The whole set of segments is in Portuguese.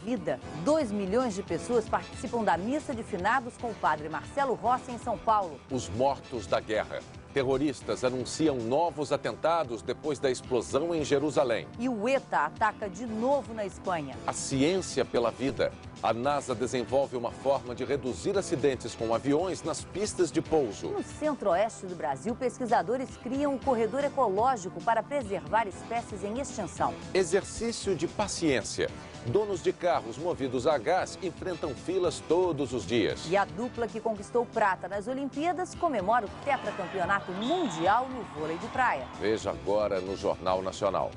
vida. 2 milhões de pessoas participam da missa de finados com o padre Marcelo Rossi em São Paulo. Os mortos da guerra. Terroristas anunciam novos atentados depois da explosão em Jerusalém. E o ETA ataca de novo na Espanha. A ciência pela vida. A NASA desenvolve uma forma de reduzir acidentes com aviões nas pistas de pouso. No centro-oeste do Brasil, pesquisadores criam um corredor ecológico para preservar espécies em extinção. Exercício de paciência. Donos de carros movidos a gás enfrentam filas todos os dias. E a dupla que conquistou prata nas Olimpíadas comemora o tetracampeonato mundial no vôlei de praia. Veja agora no Jornal Nacional.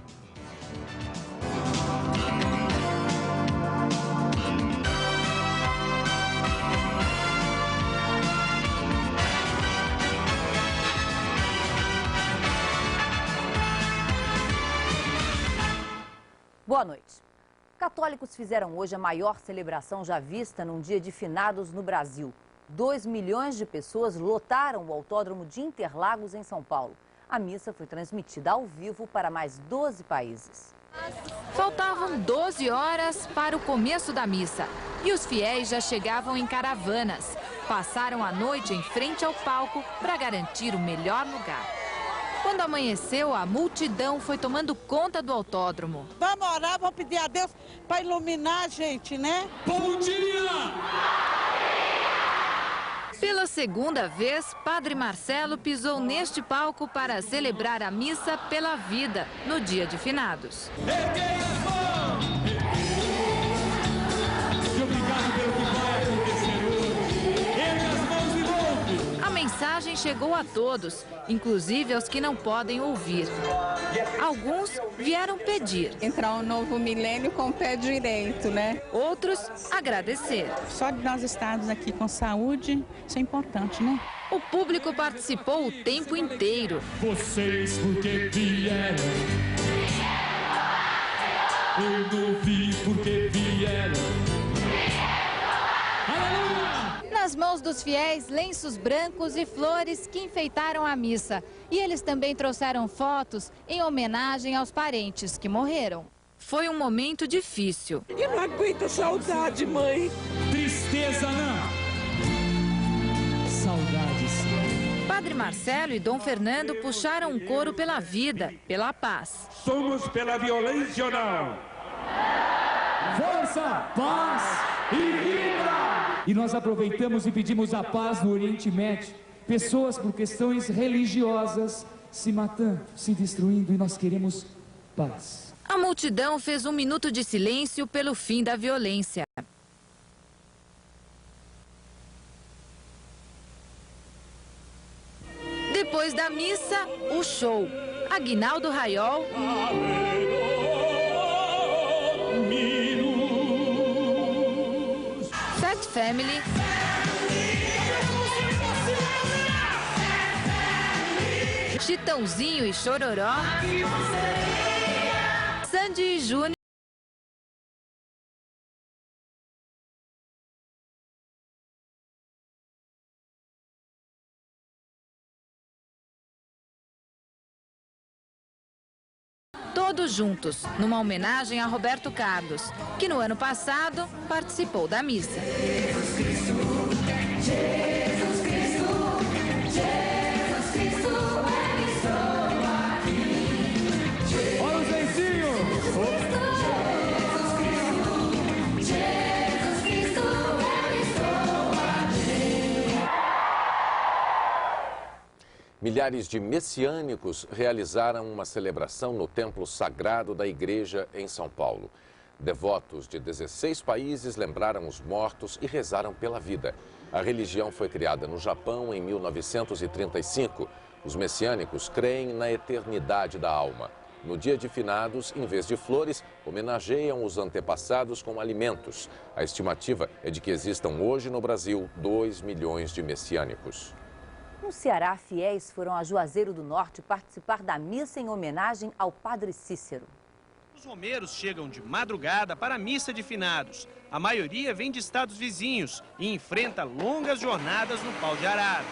Boa noite. Católicos fizeram hoje a maior celebração já vista num dia de finados no Brasil. 2 milhões de pessoas lotaram o Autódromo de Interlagos, em São Paulo. A missa foi transmitida ao vivo para mais 12 países. Faltavam 12 horas para o começo da missa e os fiéis já chegavam em caravanas. Passaram a noite em frente ao palco para garantir o melhor lugar. Quando amanheceu, a multidão foi tomando conta do autódromo. Vamos orar, vamos pedir a Deus para iluminar a gente, né? Bom dia! Pela segunda vez, Padre Marcelo pisou neste palco para celebrar a missa pela vida no dia de finados. Erguei as mãos! E obrigado pelo que vai acontecer hoje. Ergue as mãos e louve! A mensagem chegou a todos, inclusive aos que não podem ouvir. Alguns vieram pedir. Entrar um novo milênio com o pé direito, né? Outros agradecer. Só de nós estarmos aqui com saúde, isso é importante, né? O público participou o tempo inteiro. Vocês porque vieram. Eu não vi porque vieram. Nas mãos dos fiéis, lenços brancos e flores que enfeitaram a missa. E eles também trouxeram fotos em homenagem aos parentes que morreram. Foi um momento difícil. Eu não aguento a saudade, mãe. Tristeza não. Saudades. Padre Marcelo e Dom Fernando puxaram um coro pela vida, pela paz. Somos pela violência ou não? Força, paz e vida! E nós aproveitamos e pedimos a paz no Oriente Médio. Pessoas por questões religiosas se matando, se destruindo, e nós queremos paz. A multidão fez um minuto de silêncio pelo fim da violência. Depois da missa, o show. Aguinaldo Raiol, Fat Family, Chitãozinho e Chororó, Sandy e Júnior, todos juntos, numa homenagem a Roberto Carlos, que no ano passado participou da missa. Jesus Cristo, Jesus Cristo, Jesus Cristo, eu estou aqui. Olha os lencinhos! Jesus Cristo, Jesus Cristo, eu estou aqui. Milhares de messiânicos realizaram uma celebração no Templo Sagrado da Igreja em São Paulo. Devotos de 16 países lembraram os mortos e rezaram pela vida. A religião foi criada no Japão em 1935. Os messiânicos creem na eternidade da alma. No dia de finados, em vez de flores, homenageiam os antepassados com alimentos. A estimativa é de que existam hoje no Brasil 2 milhões de messiânicos. No Ceará, fiéis foram a Juazeiro do Norte participar da missa em homenagem ao Padre Cícero. Os romeiros chegam de madrugada para a missa de finados. A maioria vem de estados vizinhos e enfrenta longas jornadas no pau de arara.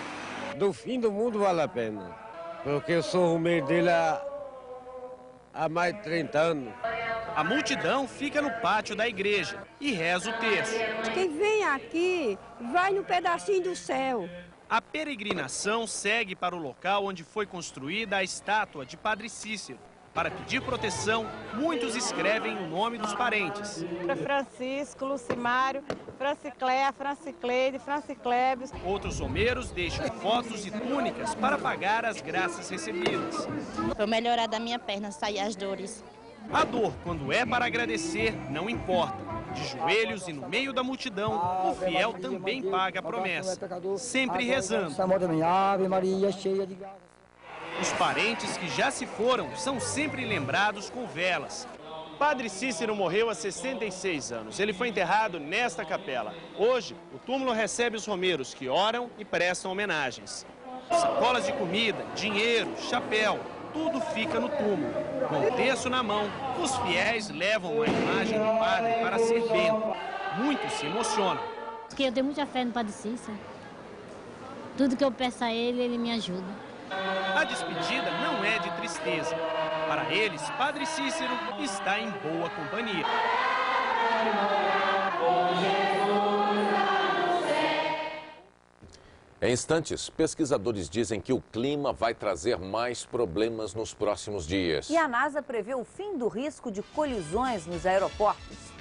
Do fim do mundo vale a pena, porque eu sou romeiro dele há mais de 30 anos. A multidão fica no pátio da igreja e reza o terço. Quem vem aqui vai no pedacinho do céu. A peregrinação segue para o local onde foi construída a estátua de Padre Cícero. Para pedir proteção, muitos escrevem o nome dos parentes. Francisco, Lucimário, Francicléia, Francicleide, Franciclébios. Outros romeiros deixam fotos e túnicas para pagar as graças recebidas. Para melhorar da minha perna, sair as dores. A dor, quando é para agradecer, não importa. De joelhos e no meio da multidão, o fiel também paga a promessa, sempre rezando. Os parentes que já se foram são sempre lembrados com velas. Padre Cícero morreu há 66 anos. Ele foi enterrado nesta capela. Hoje, o túmulo recebe os romeiros que oram e prestam homenagens. Sacolas de comida, dinheiro, chapéu, tudo fica no túmulo. Com o terço na mão, os fiéis levam a imagem do padre para ser bento. Muitos se emocionam. Porque eu tenho muita fé no Padre Cícero. Tudo que eu peço a ele, ele me ajuda. A despedida não é de tristeza. Para eles, Padre Cícero está em boa companhia. Em instantes, pesquisadores dizem que o clima vai trazer mais problemas nos próximos dias. E a NASA prevê o fim do risco de colisões nos aeroportos.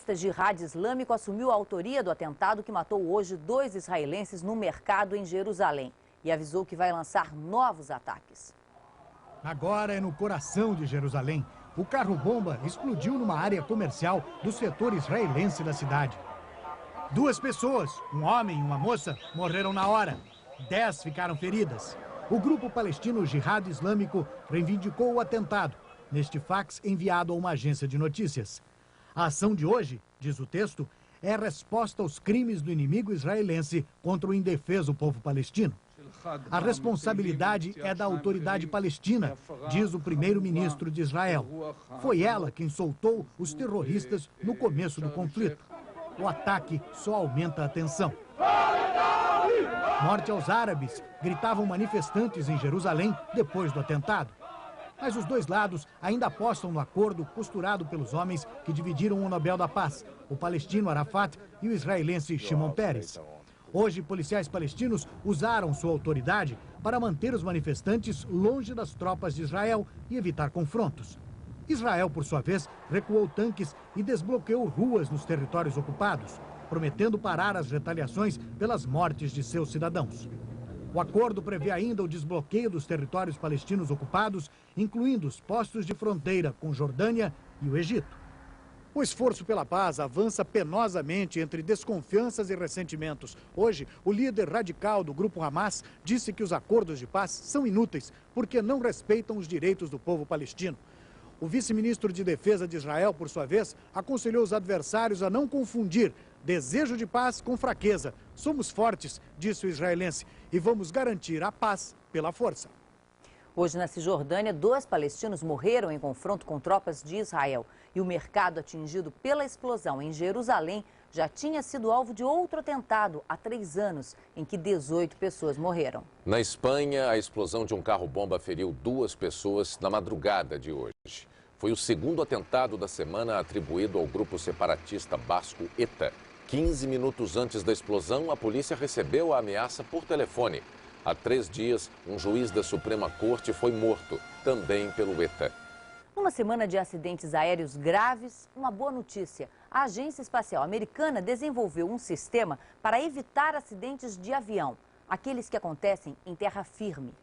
O Jihad Islâmico assumiu a autoria do atentado que matou hoje 2 israelenses no mercado em Jerusalém e avisou que vai lançar novos ataques. Agora é no coração de Jerusalém. O carro-bomba explodiu numa área comercial do setor israelense da cidade. 2 pessoas, um homem e uma moça, morreram na hora. 10 ficaram feridas. O grupo palestino Jihad Islâmico reivindicou o atentado, neste fax enviado a uma agência de notícias. A ação de hoje, diz o texto, é resposta aos crimes do inimigo israelense contra o indefeso povo palestino. A responsabilidade é da autoridade palestina, diz o primeiro-ministro de Israel. Foi ela quem soltou os terroristas no começo do conflito. O ataque só aumenta a tensão. Morte aos árabes, gritavam manifestantes em Jerusalém depois do atentado. Mas os 2 lados ainda apostam no acordo costurado pelos homens que dividiram o Nobel da Paz, o palestino Arafat e o israelense Shimon Peres. Hoje, policiais palestinos usaram sua autoridade para manter os manifestantes longe das tropas de Israel e evitar confrontos. Israel, por sua vez, recuou tanques e desbloqueou ruas nos territórios ocupados, prometendo parar as retaliações pelas mortes de seus cidadãos. O acordo prevê ainda o desbloqueio dos territórios palestinos ocupados, incluindo os postos de fronteira com Jordânia e o Egito. O esforço pela paz avança penosamente entre desconfianças e ressentimentos. Hoje, o líder radical do grupo Hamas disse que os acordos de paz são inúteis porque não respeitam os direitos do povo palestino. O vice-ministro de Defesa de Israel, por sua vez, aconselhou os adversários a não confundir desejo de paz com fraqueza. Somos fortes, disse o israelense, e vamos garantir a paz pela força. Hoje, na Cisjordânia, 2 palestinos morreram em confronto com tropas de Israel. E o mercado atingido pela explosão em Jerusalém já tinha sido alvo de outro atentado há 3 anos, em que 18 pessoas morreram. Na Espanha, a explosão de um carro-bomba feriu 2 pessoas na madrugada de hoje. Foi o 2º atentado da semana atribuído ao grupo separatista basco ETA. 15 minutos antes da explosão, a polícia recebeu a ameaça por telefone. Há 3 dias, um juiz da Suprema Corte foi morto, também pelo ETA. Numa semana de acidentes aéreos graves, uma boa notícia. A Agência Espacial Americana desenvolveu um sistema para evitar acidentes de avião, aqueles que acontecem em terra firme.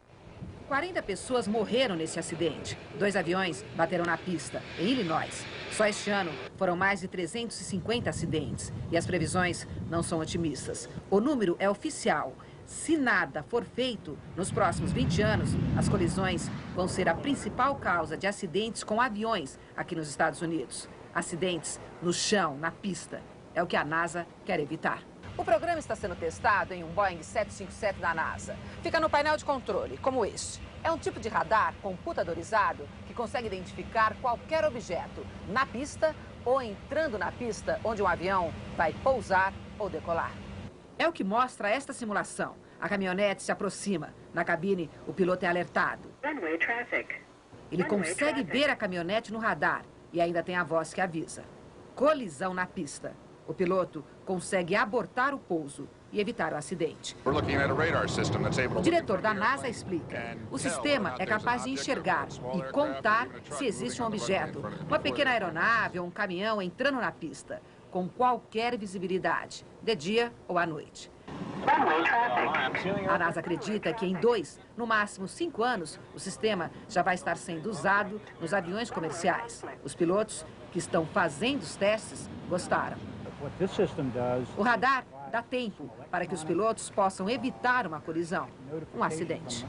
40 pessoas morreram nesse acidente. 2 aviões bateram na pista, em Illinois. Só este ano foram mais de 350 acidentes. E as previsões não são otimistas. O número é oficial. Se nada for feito, nos próximos 20 anos, as colisões vão ser a principal causa de acidentes com aviões aqui nos Estados Unidos. Acidentes no chão, na pista. É o que a NASA quer evitar. O programa está sendo testado em um Boeing 757 da NASA. Fica no painel de controle, como este. É um tipo de radar computadorizado que consegue identificar qualquer objeto na pista ou entrando na pista onde um avião vai pousar ou decolar. É o que mostra esta simulação. A caminhonete se aproxima. Na cabine, o piloto é alertado. Ele consegue ver a caminhonete no radar e ainda tem a voz que avisa. Colisão na pista. O piloto consegue abortar o pouso e evitar o acidente. O diretor da NASA explica. O sistema é capaz de enxergar e contar se existe um objeto, uma pequena aeronave ou um caminhão entrando na pista, com qualquer visibilidade, de dia ou à noite. A NASA acredita que em 2, no máximo 5 anos, o sistema já vai estar sendo usado nos aviões comerciais. Os pilotos que estão fazendo os testes gostaram. O radar dá tempo para que os pilotos possam evitar uma colisão, um acidente.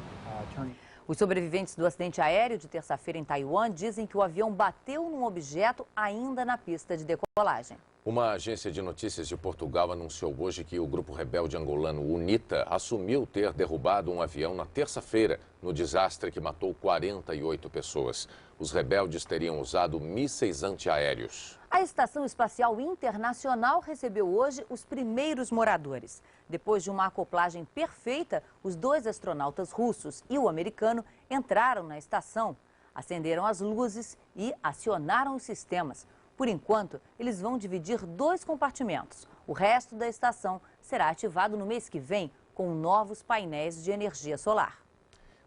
Os sobreviventes do acidente aéreo de terça-feira em Taiwan dizem que o avião bateu num objeto ainda na pista de decolagem. Uma agência de notícias de Portugal anunciou hoje que o grupo rebelde angolano UNITA assumiu ter derrubado um avião na terça-feira, no desastre que matou 48 pessoas. Os rebeldes teriam usado mísseis antiaéreos. A Estação Espacial Internacional recebeu hoje os primeiros moradores. Depois de uma acoplagem perfeita, os 2 astronautas russos e o americano entraram na estação, acenderam as luzes e acionaram os sistemas. Por enquanto, eles vão dividir 2 compartimentos. O resto da estação será ativado no mês que vem com novos painéis de energia solar.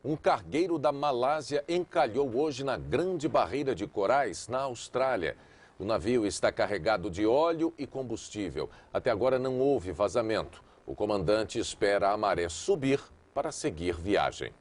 Um cargueiro da Malásia encalhou hoje na Grande Barreira de Corais, na Austrália. O navio está carregado de óleo e combustível. Até agora não houve vazamento. O comandante espera a maré subir para seguir viagem.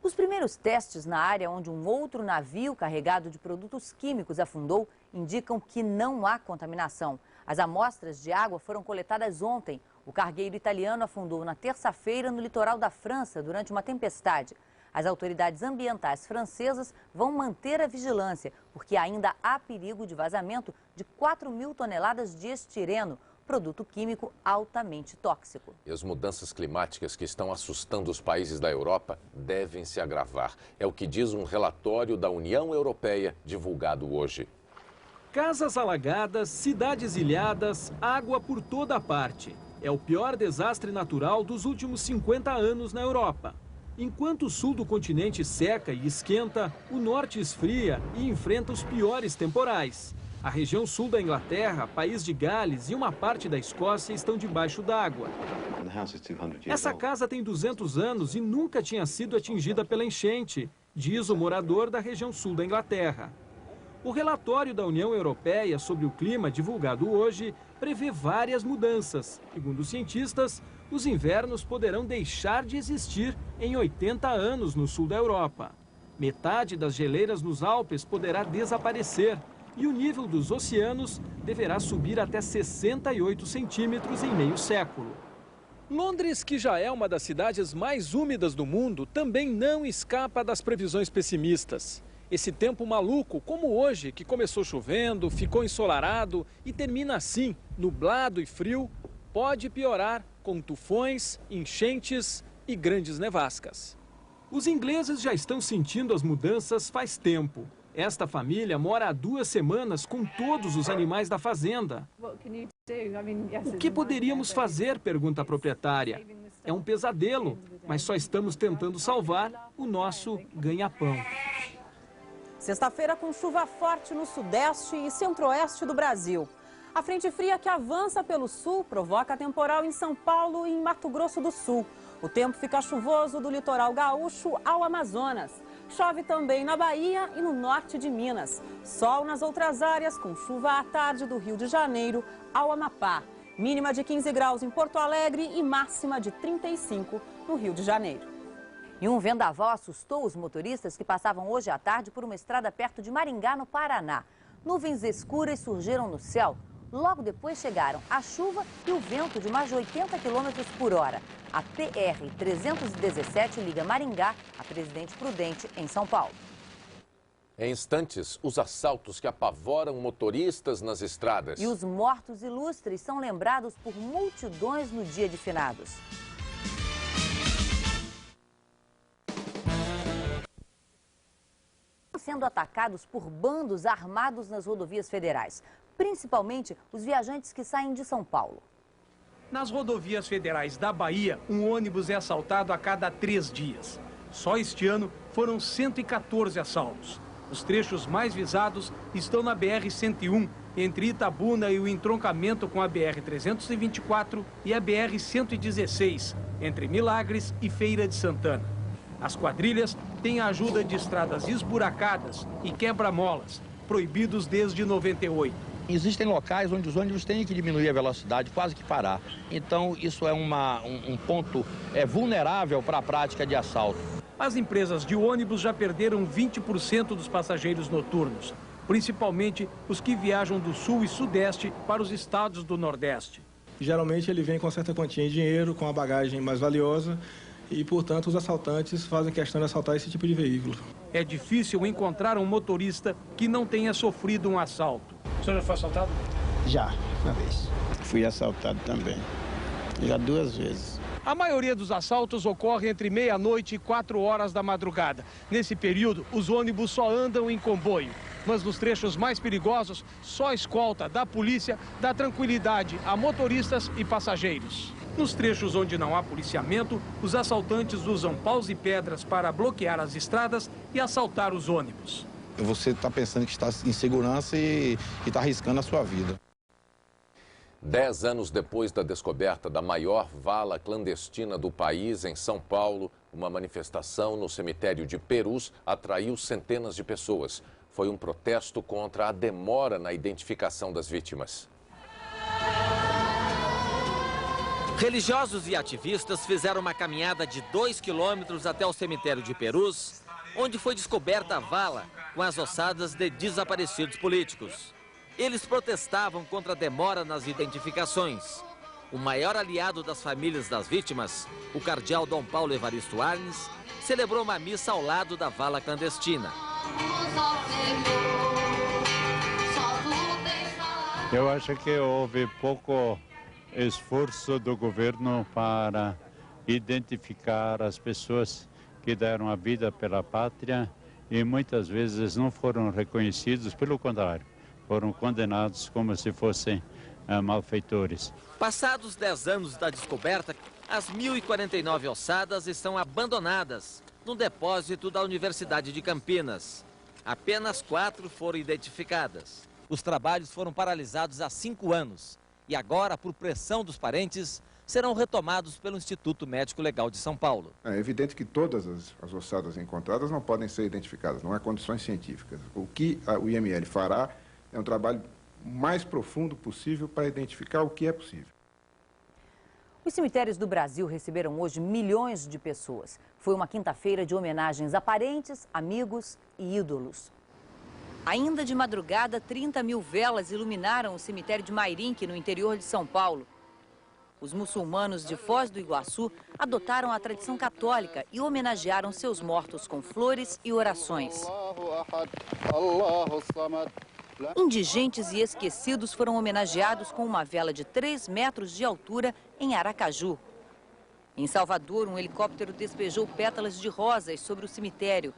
Os primeiros testes na área onde um outro navio carregado de produtos químicos afundou indicam que não há contaminação. As amostras de água foram coletadas ontem. O cargueiro italiano afundou na terça-feira no litoral da França durante uma tempestade. As autoridades ambientais francesas vão manter a vigilância, porque ainda há perigo de vazamento de 4.000 toneladas de estireno, produto químico altamente tóxico. E as mudanças climáticas que estão assustando os países da Europa devem se agravar. É o que diz um relatório da União Europeia divulgado hoje. Casas alagadas, cidades ilhadas, água por toda parte. É o pior desastre natural dos últimos 50 anos na Europa. Enquanto o sul do continente seca e esquenta, o norte esfria e enfrenta os piores temporais. A região sul da Inglaterra, País de Gales e uma parte da Escócia estão debaixo d'água. Essa casa tem 200 anos e nunca tinha sido atingida pela enchente, diz o morador da região sul da Inglaterra. O relatório da União Europeia sobre o clima, divulgado hoje, prevê várias mudanças. Segundo os cientistas, os invernos poderão deixar de existir em 80 anos no sul da Europa. Metade das geleiras nos Alpes poderá desaparecer e o nível dos oceanos deverá subir até 68 centímetros em meio século. Londres, que já é uma das cidades mais úmidas do mundo, também não escapa das previsões pessimistas. Esse tempo maluco, como hoje, que começou chovendo, ficou ensolarado e termina assim, nublado e frio, pode piorar com tufões, enchentes e grandes nevascas. Os ingleses já estão sentindo as mudanças faz tempo. Esta família mora há 2 semanas com todos os animais da fazenda. O que poderíamos fazer? Pergunta a proprietária. É um pesadelo, mas só estamos tentando salvar o nosso ganha-pão. Sexta-feira com chuva forte no sudeste e centro-oeste do Brasil. A frente fria que avança pelo sul provoca temporal em São Paulo e em Mato Grosso do Sul. O tempo fica chuvoso do litoral gaúcho ao Amazonas. Chove também na Bahia e no norte de Minas. Sol nas outras áreas, com chuva à tarde do Rio de Janeiro ao Amapá. Mínima de 15 graus em Porto Alegre e máxima de 35 no Rio de Janeiro. E um vendaval assustou os motoristas que passavam hoje à tarde por uma estrada perto de Maringá, no Paraná. Nuvens escuras surgiram no céu. Logo depois chegaram a chuva e o vento de mais de 80 km por hora. A PR-317 liga Maringá a Presidente Prudente, em São Paulo. Em instantes, os assaltos que apavoram motoristas nas estradas. E os mortos ilustres são lembrados por multidões no dia de finados. Sendo atacados por bandos armados nas rodovias federais, principalmente os viajantes que saem de São Paulo. Nas rodovias federais da Bahia, um ônibus é assaltado a cada 3 dias. Só este ano foram 114 assaltos. Os trechos mais visados estão na BR-101, entre Itabuna e o entroncamento com a BR-324 e a BR-116, entre Milagres e Feira de Santana. As quadrilhas têm a ajuda de estradas esburacadas e quebra-molas, proibidos desde 98. Existem locais onde os ônibus têm que diminuir a velocidade, quase que parar. Então, isso é um ponto vulnerável para a prática de assalto. As empresas de ônibus já perderam 20% dos passageiros noturnos, principalmente os que viajam do sul e sudeste para os estados do nordeste. Geralmente ele vem com certa quantia em dinheiro, com a bagagem mais valiosa e, portanto, os assaltantes fazem questão de assaltar esse tipo de veículo. É difícil encontrar um motorista que não tenha sofrido um assalto. O senhor já foi assaltado? Já, uma vez. Fui assaltado também, já 2 vezes. A maioria dos assaltos ocorre entre meia-noite e 4 horas da madrugada. Nesse período, os ônibus só andam em comboio. Mas nos trechos mais perigosos, só a escolta da polícia dá tranquilidade a motoristas e passageiros. Nos trechos onde não há policiamento, os assaltantes usam paus e pedras para bloquear as estradas e assaltar os ônibus. Você está pensando que está em segurança e está arriscando a sua vida. 10 anos depois da descoberta da maior vala clandestina do país, em São Paulo, uma manifestação no cemitério de Perus atraiu centenas de pessoas. Foi um protesto contra a demora na identificação das vítimas. Religiosos e ativistas fizeram uma caminhada de 2 quilômetros até o cemitério de Perus, onde foi descoberta a vala com as ossadas de desaparecidos políticos. Eles protestavam contra a demora nas identificações. O maior aliado das famílias das vítimas, o cardeal Dom Paulo Evaristo Arnes, celebrou uma missa ao lado da vala clandestina. Eu acho que houve pouco esforço do governo para identificar as pessoas que deram a vida pela pátria e muitas vezes não foram reconhecidos, pelo contrário, foram condenados como se fossem malfeitores. Passados 10 anos da descoberta, as 1.049 ossadas estão abandonadas no depósito da Universidade de Campinas. Apenas 4 foram identificadas. Os trabalhos foram paralisados há 5 anos e agora, por pressão dos parentes, serão retomados pelo Instituto Médico Legal de São Paulo. É evidente que todas as ossadas encontradas não podem ser identificadas, não há condições científicas. O que o IML fará é um trabalho mais profundo possível para identificar o que é possível. Os cemitérios do Brasil receberam hoje milhões de pessoas. Foi uma quinta-feira de homenagens a parentes, amigos e ídolos. Ainda de madrugada, 30 mil velas iluminaram o cemitério de Mairinque, no interior de São Paulo. Os muçulmanos de Foz do Iguaçu adotaram a tradição católica e homenagearam seus mortos com flores e orações. Indigentes e esquecidos foram homenageados com uma vela de 3 metros de altura em Aracaju. Em Salvador, um helicóptero despejou pétalas de rosas sobre o cemitério.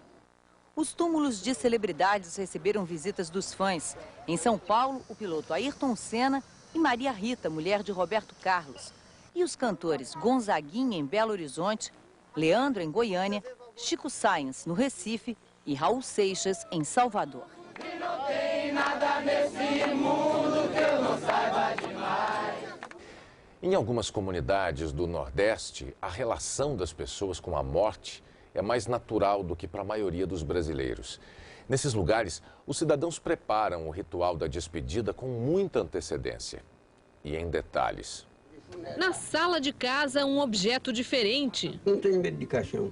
Os túmulos de celebridades receberam visitas dos fãs. Em São Paulo, o piloto Ayrton Senna e Maria Rita, mulher de Roberto Carlos. E os cantores Gonzaguinha, em Belo Horizonte, Leandro, em Goiânia, Chico Science, no Recife e Raul Seixas, em Salvador. E não tem nada nesse mundo que eu não saiba demais. Em algumas comunidades do Nordeste, a relação das pessoas com a morte é mais natural do que para a maioria dos brasileiros. Nesses lugares, os cidadãos preparam o ritual da despedida com muita antecedência e em detalhes. Na sala de casa, um objeto diferente. Não tenho medo de caixão.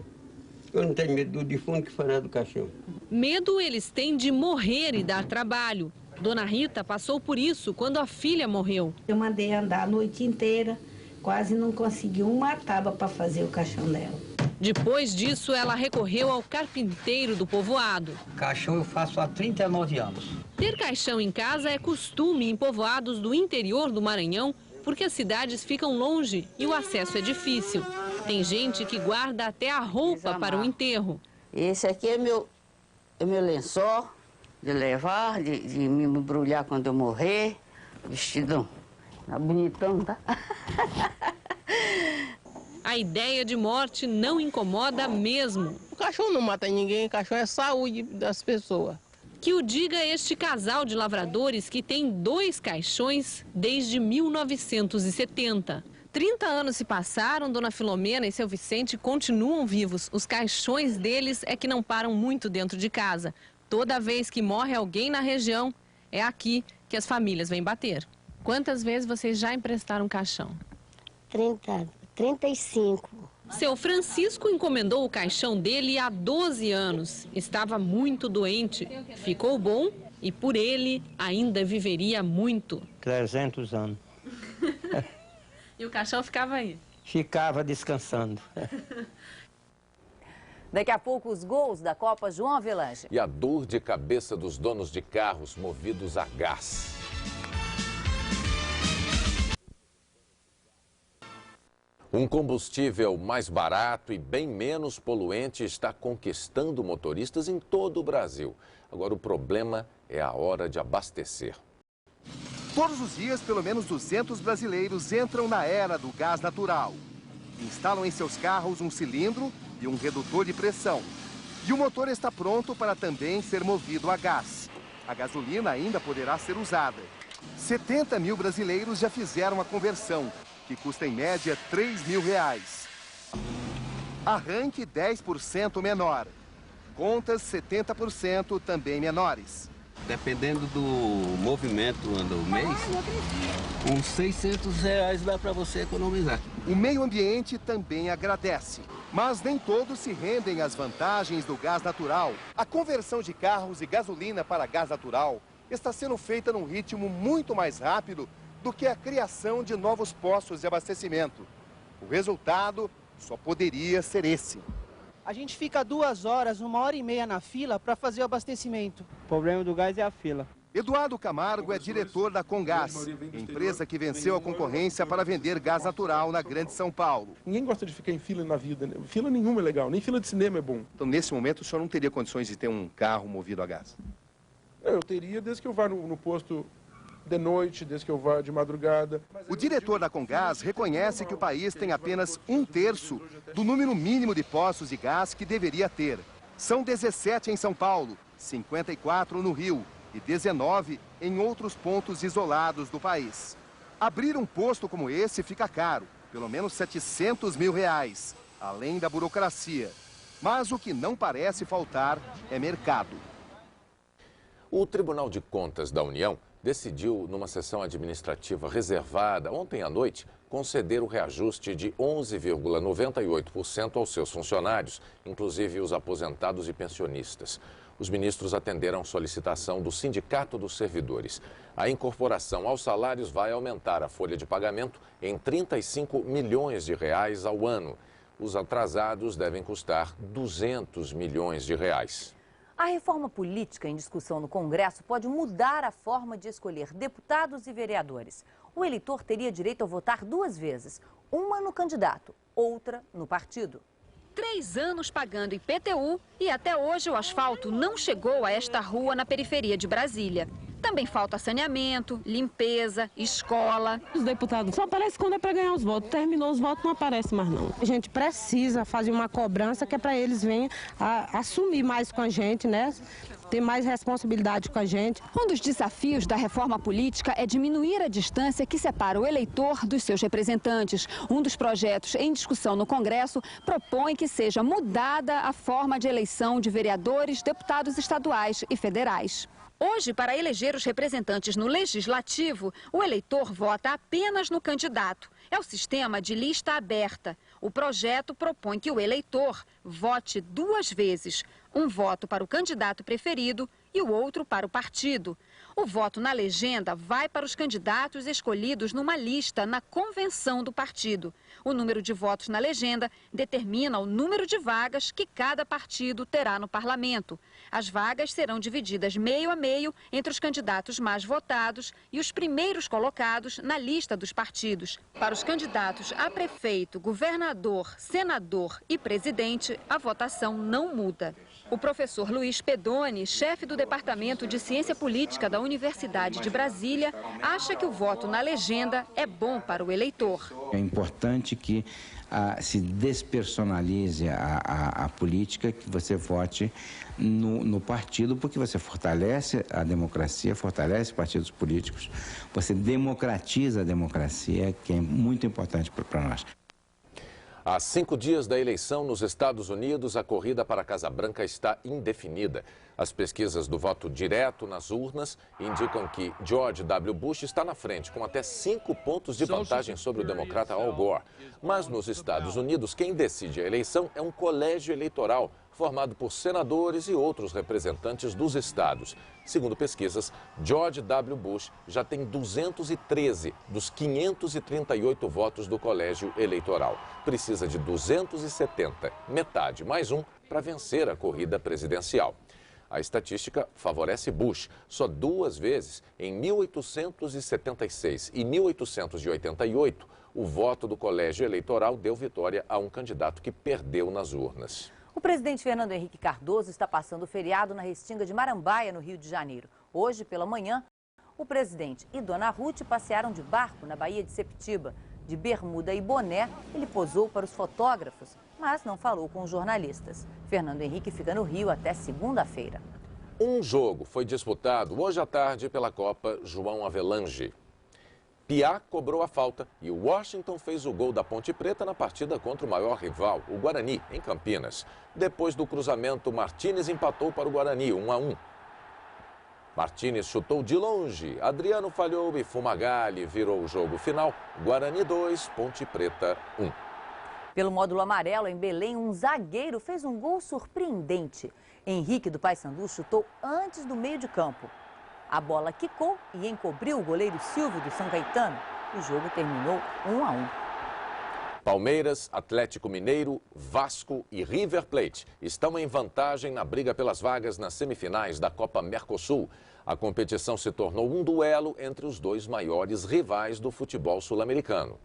Eu não tenho medo do defunto que fará do caixão. Medo eles têm de morrer e dar trabalho. Dona Rita passou por isso quando a filha morreu. Eu mandei andar a noite inteira, quase não consegui uma tábua para fazer o caixão dela. Depois disso, ela recorreu ao carpinteiro do povoado. Caixão eu faço há 39 anos. Ter caixão em casa é costume em povoados do interior do Maranhão, porque as cidades ficam longe e o acesso é difícil. Tem gente que guarda até a roupa para o enterro. Esse aqui é meu lençol de levar, de me embrulhar quando eu morrer. Vestidão. Tá bonitão, tá? A ideia de morte não incomoda mesmo. O cachorro não mata ninguém, o cachorro é saúde das pessoas. Que o diga este casal de lavradores que tem 2 caixões desde 1970. 30 anos se passaram, Dona Filomena e seu Vicente continuam vivos. Os caixões deles é que não param muito dentro de casa. Toda vez que morre alguém na região, é aqui que as famílias vêm bater. Quantas vezes vocês já emprestaram um caixão? 35. Seu Francisco encomendou o caixão dele há 12 anos. Estava muito doente. Ficou bom e por ele ainda viveria muito. 300 anos. E o caixão ficava aí? Ficava descansando. Daqui a pouco, os gols da Copa, João Avelange. E a dor de cabeça dos donos de carros movidos a gás. Um combustível mais barato e bem menos poluente está conquistando motoristas em todo o Brasil. Agora, o problema é a hora de abastecer. Todos os dias, pelo menos 200 brasileiros entram na era do gás natural. Instalam em seus carros um cilindro e um redutor de pressão. E o motor está pronto para também ser movido a gás. A gasolina ainda poderá ser usada. 70 mil brasileiros já fizeram a conversão, que custa em média R$3.000. Arranque 10% menor. Contas 70% também menores. Dependendo do movimento do mês, uns R$600 dá para você economizar. O meio ambiente também agradece. Mas nem todos se rendem às vantagens do gás natural. A conversão de carros e gasolina para gás natural está sendo feita num ritmo muito mais rápido do que a criação de novos postos de abastecimento. O resultado só poderia ser esse. A gente fica 2 horas, 1h30 na fila para fazer o abastecimento. O problema do gás é a fila. Eduardo Camargo é diretor da Comgás, empresa que venceu a concorrência para vender gás natural na Grande São Paulo. Ninguém gosta de ficar em fila na vida, né? Fila nenhuma é legal, nem fila de cinema é bom. Então, nesse momento, o senhor não teria condições de ter um carro movido a gás? Eu teria, desde que eu vá no posto de noite, desde que eu vá de madrugada. O diretor da Comgás reconhece que o país tem apenas 1/3 do número mínimo de postos de gás que deveria ter. São 17 em São Paulo, 54 no Rio e 19 em outros pontos isolados do país. Abrir um posto como esse fica caro, pelo menos R$700 mil, além da burocracia. Mas o que não parece faltar é mercado. O Tribunal de Contas da União decidiu, numa sessão administrativa reservada ontem à noite, conceder o reajuste de 11,98% aos seus funcionários, inclusive os aposentados e pensionistas. Os ministros atenderam solicitação do Sindicato dos Servidores. A incorporação aos salários vai aumentar a folha de pagamento em R$35 milhões ao ano. Os atrasados devem custar R$200 milhões. A reforma política em discussão no Congresso pode mudar a forma de escolher deputados e vereadores. O eleitor teria direito a votar 2 vezes, uma no candidato, outra no partido. 3 anos pagando IPTU e até hoje o asfalto não chegou a esta rua na periferia de Brasília. Também falta saneamento, limpeza, escola. Os deputados só aparecem quando é para ganhar os votos. Terminou os votos, não aparece mais não. A gente precisa fazer uma cobrança que é para eles venham assumir mais com a gente, né? Ter mais responsabilidade com a gente. Um dos desafios da reforma política é diminuir a distância que separa o eleitor dos seus representantes. Um dos projetos em discussão no Congresso propõe que seja mudada a forma de eleição de vereadores, deputados estaduais e federais. Hoje, para eleger os representantes no Legislativo, o eleitor vota apenas no candidato. É o sistema de lista aberta. O projeto propõe que o eleitor vote 2 vezes, um voto para o candidato preferido e o outro para o partido. O voto na legenda vai para os candidatos escolhidos numa lista na convenção do partido. O número de votos na legenda determina o número de vagas que cada partido terá no parlamento. As vagas serão divididas meio a meio entre os candidatos mais votados e os primeiros colocados na lista dos partidos. Para os candidatos a prefeito, governador, senador e presidente, a votação não muda. O professor Luiz Pedoni, chefe do Departamento de Ciência Política da Universidade de Brasília, acha que o voto na legenda é bom para o eleitor. É importante que se despersonalize a política, que você vote no partido, porque você fortalece a democracia, fortalece partidos políticos, você democratiza a democracia, que é muito importante para nós. Há 5 dias da eleição nos Estados Unidos, a corrida para a Casa Branca está indefinida. As pesquisas do voto direto nas urnas indicam que George W. Bush está na frente, com até 5 pontos de vantagem sobre o democrata Al Gore. Mas nos Estados Unidos, quem decide a eleição é um colégio eleitoral, formado por senadores e outros representantes dos estados. Segundo pesquisas, George W. Bush já tem 213 dos 538 votos do colégio eleitoral. Precisa de 270, metade mais um, para vencer a corrida presidencial. A estatística favorece Bush. Só 2 vezes, em 1876 e 1888, o voto do colégio eleitoral deu vitória a um candidato que perdeu nas urnas. O presidente Fernando Henrique Cardoso está passando o feriado na Restinga de Marambaia, no Rio de Janeiro. Hoje, pela manhã, o presidente e Dona Ruth passearam de barco na Baía de Sepetiba. De bermuda e boné, ele posou para os fotógrafos, mas não falou com os jornalistas. Fernando Henrique fica no Rio até segunda-feira. Um jogo foi disputado hoje à tarde pela Copa João Avelange. Piá cobrou a falta e o Washington fez o gol da Ponte Preta na partida contra o maior rival, o Guarani, em Campinas. Depois do cruzamento, Martínez empatou para o Guarani, 1-1. Martínez chutou de longe, Adriano falhou e Fumagalli virou o jogo final. Guarani 2, Ponte Preta 1. Pelo módulo amarelo, em Belém, um zagueiro fez um gol surpreendente. Henrique, do Paysandu, chutou antes do meio de campo. A bola quicou e encobriu o goleiro Silvio, do São Caetano. O jogo terminou 1-1. Palmeiras, Atlético Mineiro, Vasco e River Plate estão em vantagem na briga pelas vagas nas semifinais da Copa Mercosul. A competição se tornou um duelo entre os 2 maiores rivais do futebol sul-americano.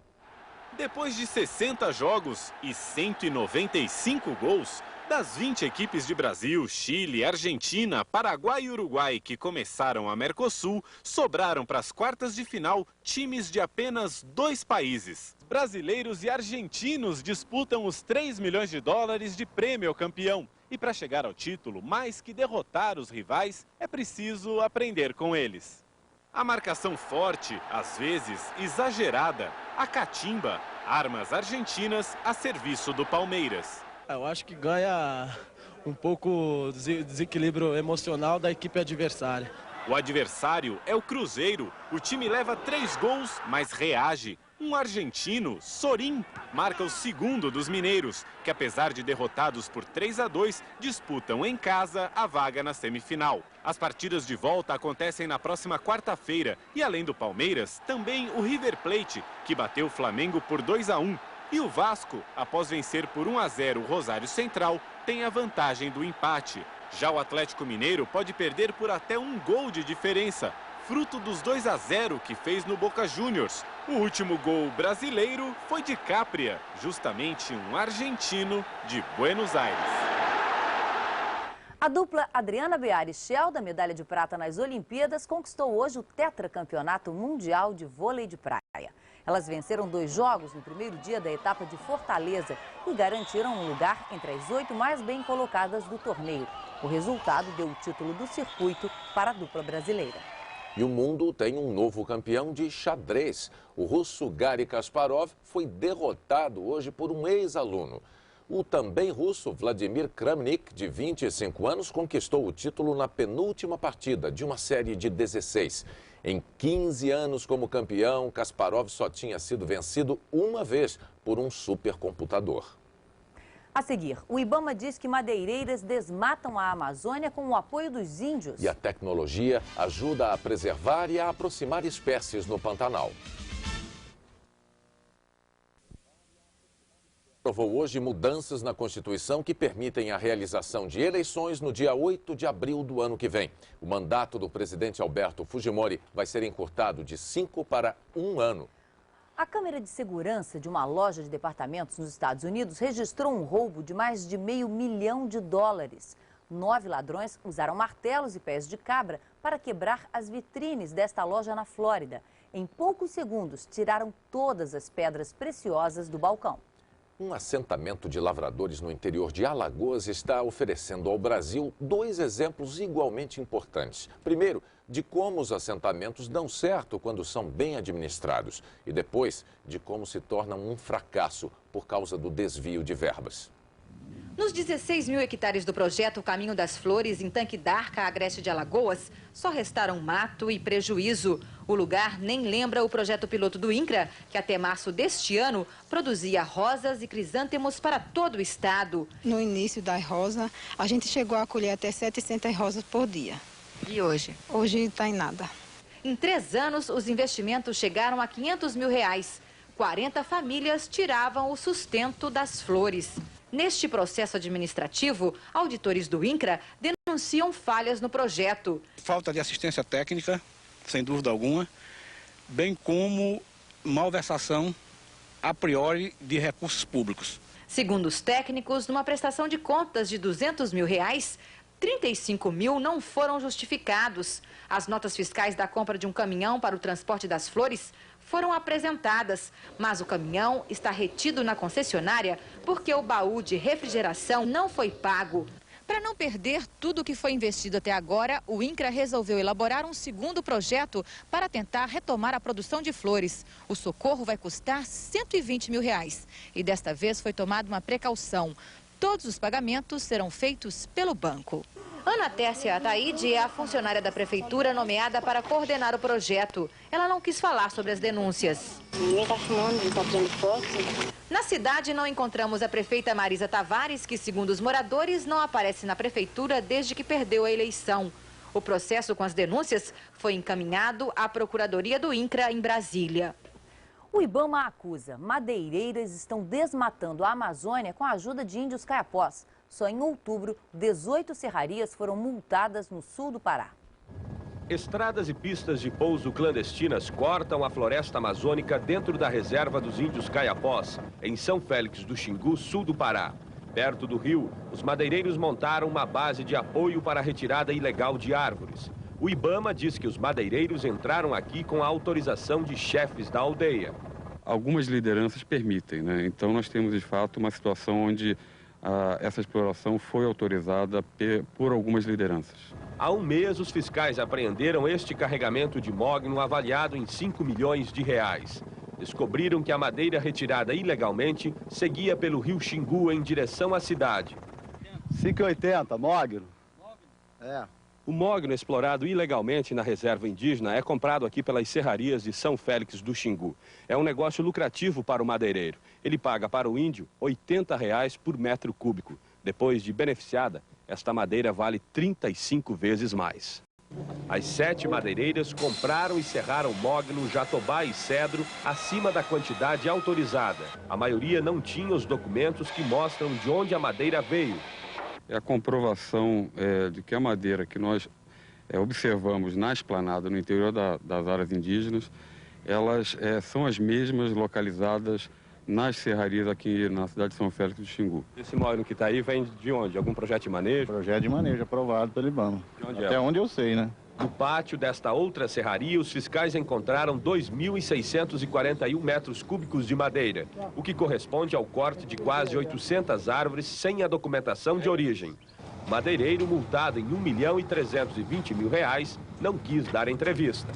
Depois de 60 jogos e 195 gols, das 20 equipes de Brasil, Chile, Argentina, Paraguai e Uruguai que começaram a Mercosul, sobraram para as quartas de final times de apenas 2 países. Brasileiros e argentinos disputam os 3 milhões de dólares de prêmio ao campeão. E para chegar ao título, mais que derrotar os rivais, é preciso aprender com eles. A marcação forte, às vezes exagerada, a catimba, armas argentinas a serviço do Palmeiras. Eu acho que ganha um pouco desequilíbrio emocional da equipe adversária. O adversário é o Cruzeiro. O time leva 3 gols, mas reage. Um argentino, Sorin, marca o segundo dos mineiros, que apesar de derrotados por 3-2, disputam em casa a vaga na semifinal. As partidas de volta acontecem na próxima quarta-feira e além do Palmeiras, também o River Plate, que bateu o Flamengo por 2-1. E o Vasco, após vencer por 1-0 o Rosário Central, tem a vantagem do empate. Já o Atlético Mineiro pode perder por até 1 gol de diferença, fruto dos 2-0 que fez no Boca Juniors. O último gol brasileiro foi de Capria, justamente um argentino de Buenos Aires. A dupla Adriana Bear e Shell, da medalha de prata nas Olimpíadas, conquistou hoje o tetracampeonato mundial de vôlei de praia. Elas venceram 2 jogos no primeiro dia da etapa de Fortaleza e garantiram um lugar entre as 8 mais bem colocadas do torneio. O resultado deu o título do circuito para a dupla brasileira. E o mundo tem um novo campeão de xadrez. O russo Garry Kasparov foi derrotado hoje por um ex-aluno. O também russo Vladimir Kramnik, de 25 anos, conquistou o título na penúltima partida de uma série de 16. Em 15 anos como campeão, Kasparov só tinha sido vencido uma vez por um supercomputador. A seguir, o Ibama diz que madeireiras desmatam a Amazônia com o apoio dos índios. E a tecnologia ajuda a preservar e a aproximar espécies no Pantanal. Aprovou hoje mudanças na Constituição que permitem a realização de eleições no dia 8 de abril do ano que vem. O mandato do presidente Alberto Fujimori vai ser encurtado de 5 para 1 ano. A câmera de segurança de uma loja de departamentos nos Estados Unidos registrou um roubo de mais de $500 mil. 9 ladrões usaram martelos e pés de cabra para quebrar as vitrines desta loja na Flórida. Em poucos segundos, tiraram todas as pedras preciosas do balcão. Um assentamento de lavradores no interior de Alagoas está oferecendo ao Brasil 2 exemplos igualmente importantes. Primeiro, de como os assentamentos dão certo quando são bem administrados. E depois, de como se tornam um fracasso por causa do desvio de verbas. Nos 16 mil hectares do projeto Caminho das Flores, em Tanque d'Arca, agreste de Alagoas, só restaram mato e prejuízo. O lugar nem lembra o projeto piloto do INCRA, que até março deste ano produzia rosas e crisântemos para todo o estado. No início da rosa, a gente chegou a colher até 700 rosas por dia. E hoje? Hoje está em nada. Em 3 anos, os investimentos chegaram a R$500 mil. 40 famílias tiravam o sustento das flores. Neste processo administrativo, auditores do INCRA denunciam falhas no projeto. Falta de assistência técnica, sem dúvida alguma, bem como malversação a priori de recursos públicos. Segundo os técnicos, numa prestação de contas de R$200 mil, 35 mil não foram justificados. As notas fiscais da compra de um caminhão para o transporte das flores foram apresentadas, mas o caminhão está retido na concessionária porque o baú de refrigeração não foi pago. Para não perder tudo o que foi investido até agora, o INCRA resolveu elaborar um segundo projeto para tentar retomar a produção de flores. O socorro vai custar R$120 mil e desta vez foi tomada uma precaução. Todos os pagamentos serão feitos pelo banco. Ana Tércia Ataíde é a funcionária da prefeitura nomeada para coordenar o projeto. Ela não quis falar sobre as denúncias. Ninguém está filmando, está tirando foto. Na cidade, não encontramos a prefeita Marisa Tavares, que, segundo os moradores, não aparece na prefeitura desde que perdeu a eleição. O processo com as denúncias foi encaminhado à Procuradoria do INCRA em Brasília. O Ibama acusa: madeireiras estão desmatando a Amazônia com a ajuda de índios caiapós. Só em outubro, 18 serrarias foram multadas no sul do Pará. Estradas e pistas de pouso clandestinas cortam a floresta amazônica dentro da reserva dos índios caiapós, em São Félix do Xingu, sul do Pará. Perto do rio, os madeireiros montaram uma base de apoio para a retirada ilegal de árvores. O Ibama diz que os madeireiros entraram aqui com a autorização de chefes da aldeia. Algumas lideranças permitem, né? Então nós temos de fato uma situação onde essa exploração foi autorizada por algumas lideranças. Há um mês, os fiscais apreenderam este carregamento de mogno avaliado em R$5 milhões. Descobriram que a madeira retirada ilegalmente seguia pelo rio Xingu em direção à cidade. 5,80, mogno. É. O mogno explorado ilegalmente na reserva indígena é comprado aqui pelas serrarias de São Félix do Xingu. É um negócio lucrativo para o madeireiro. Ele paga para o índio R$ 80 por metro cúbico. Depois de beneficiada, esta madeira vale 35 vezes mais. As 7 madeireiras compraram e serraram mogno, jatobá e cedro acima da quantidade autorizada. A maioria não tinha os documentos que mostram de onde a madeira veio. É a comprovação de que a madeira que nós observamos na esplanada, no interior das áreas indígenas, elas são as mesmas localizadas nas serrarias aqui na cidade de São Félix do Xingu. Esse mogno que está aí vem de onde? Algum projeto de manejo? Projeto de manejo aprovado pelo Ibama. Até onde eu sei, né? No pátio desta outra serraria, os fiscais encontraram 2.641 metros cúbicos de madeira, o que corresponde ao corte de quase 800 árvores sem a documentação de origem. O madeireiro, multado em R$1.320.000, não quis dar entrevista.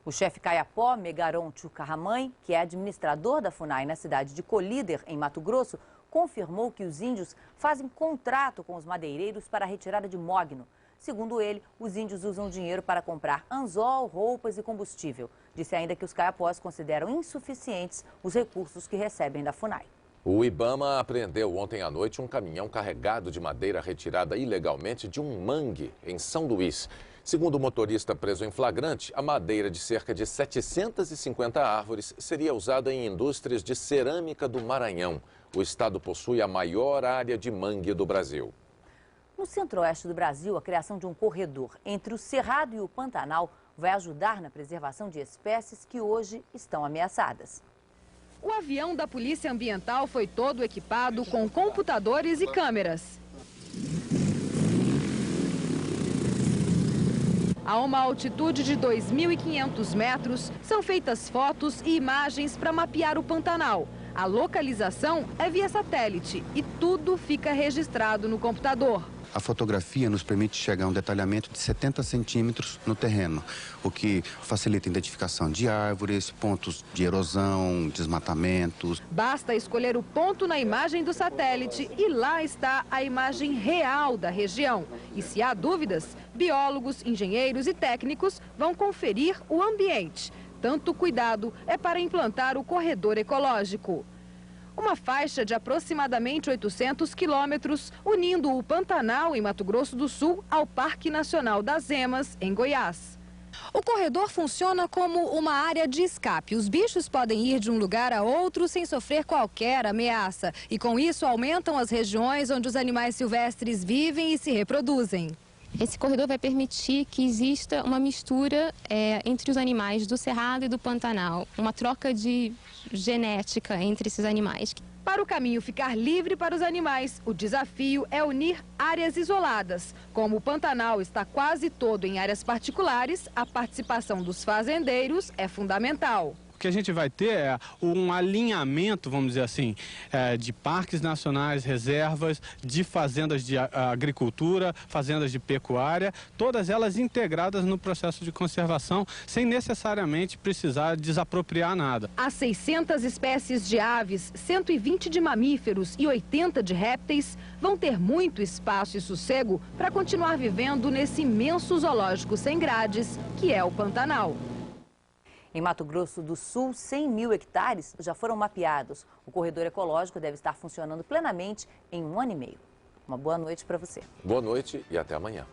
O chefe caiapó, Megaron Tchucarramãe, que é administrador da FUNAI na cidade de Colíder, em Mato Grosso, confirmou que os índios fazem contrato com os madeireiros para a retirada de mogno. Segundo ele, os índios usam dinheiro para comprar anzol, roupas e combustível. Disse ainda que os caiapós consideram insuficientes os recursos que recebem da FUNAI. O Ibama apreendeu ontem à noite um caminhão carregado de madeira retirada ilegalmente de um mangue em São Luís. Segundo o motorista preso em flagrante, a madeira de cerca de 750 árvores seria usada em indústrias de cerâmica do Maranhão. O estado possui a maior área de mangue do Brasil. No centro-oeste do Brasil, a criação de um corredor entre o Cerrado e o Pantanal vai ajudar na preservação de espécies que hoje estão ameaçadas. O avião da Polícia Ambiental foi todo equipado com computadores e câmeras. A uma altitude de 2.500 metros, são feitas fotos e imagens para mapear o Pantanal. A localização é via satélite e tudo fica registrado no computador. A fotografia nos permite chegar a um detalhamento de 70 centímetros no terreno, o que facilita a identificação de árvores, pontos de erosão, desmatamentos. Basta escolher o ponto na imagem do satélite e lá está a imagem real da região. E se há dúvidas, biólogos, engenheiros e técnicos vão conferir o ambiente. Tanto cuidado é para implantar o corredor ecológico. Uma faixa de aproximadamente 800 quilômetros, unindo o Pantanal, em Mato Grosso do Sul, ao Parque Nacional das Emas, em Goiás. O corredor funciona como uma área de escape. Os bichos podem ir de um lugar a outro sem sofrer qualquer ameaça. E com isso aumentam as regiões onde os animais silvestres vivem e se reproduzem. Esse corredor vai permitir que exista uma mistura entre os animais do Cerrado e do Pantanal, uma troca de genética entre esses animais. Para o caminho ficar livre para os animais, o desafio é unir áreas isoladas. Como o Pantanal está quase todo em áreas particulares, a participação dos fazendeiros é fundamental. O que a gente vai ter é um alinhamento, vamos dizer assim, de parques nacionais, reservas, de fazendas de agricultura, fazendas de pecuária, todas elas integradas no processo de conservação, sem necessariamente precisar desapropriar nada. Há 600 espécies de aves, 120 de mamíferos e 80 de répteis vão ter muito espaço e sossego para continuar vivendo nesse imenso zoológico sem grades, que é o Pantanal. Em Mato Grosso do Sul, 100 mil hectares já foram mapeados. O corredor ecológico deve estar funcionando plenamente em 1 ano e meio. Uma boa noite para você. Boa noite e até amanhã.